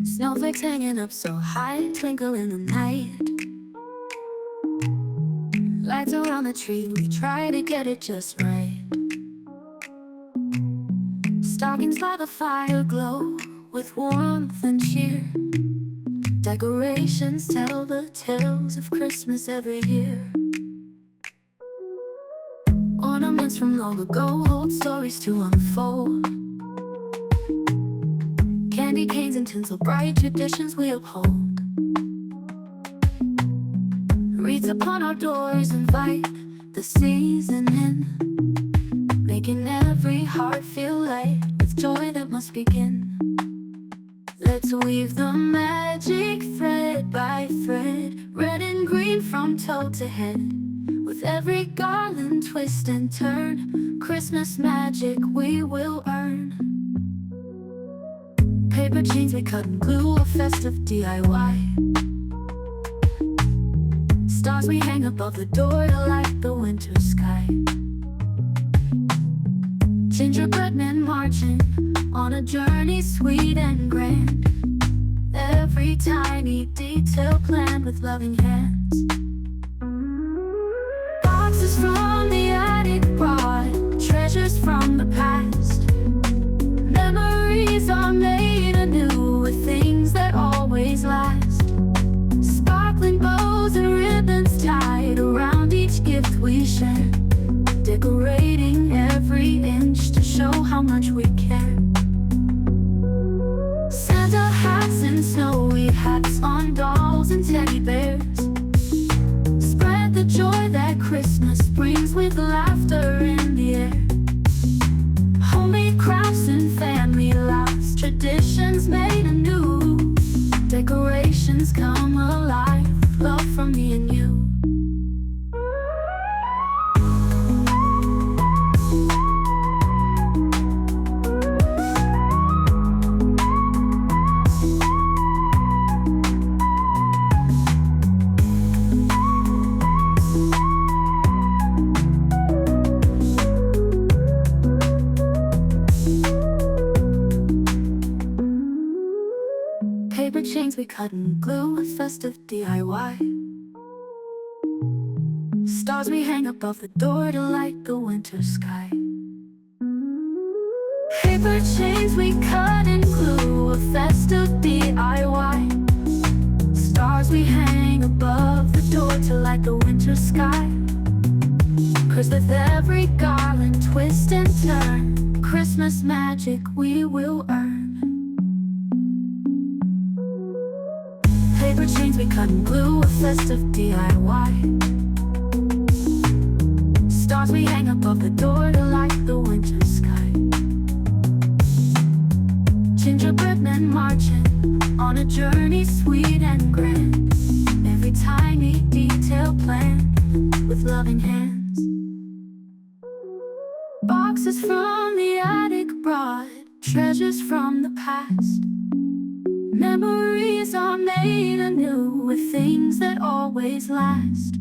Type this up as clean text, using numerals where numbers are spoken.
Snowflakes hanging up so high, twinkle in the night. Lights around the tree, we try to get it just right. Stockings by the fire glow with warmth and cheer. Decorations tell the tales of Christmas every year. Ornaments from long ago hold stories to unfold. Candy canes and tinsel bright, traditions we uphold. Wreaths upon our doors invite the season in, making every heart feel light with joy that must begin. Let's weave the magic thread by thread, red and green from toe to head. With every garland twist and turn, Christmas magic we will earn. Paper chains we cut and glue, a festive DIY. Stars we hang above the door to light the winter sky. Gingerbread men marching on a journey sweet and grand. Every tiny detail planned with loving hands. Boxes from the attic brought treasures from the past. Memories are made anew with things that always last. Sparkling bows and ribbons tied around each gift we share. Decorating every inch to show how much we care. Santa hats and snowy hats on dolls and teddy bears. Spread the joy that Christmas brings with laughter in the air. Homemade crafts and family laughs, traditions made anew. Decorations come alive, love from me and you. Paper chains we cut and glue, a festive DIY. Stars we hang above the door to light the winter sky. Paper chains we cut and glue, a festive DIY. Stars we hang above the door to light the winter sky. 'Cause with every garland twist and turn, Christmas magic we will earn. Paper chains we cut and glue, a festive DIY. Stars we hang above the door to light the winter sky. Gingerbread men marching on a journey sweet and grand. Every tiny detail planned with loving hands. Boxes from the attic brought treasures from the past. Memories are made anew with things that always last.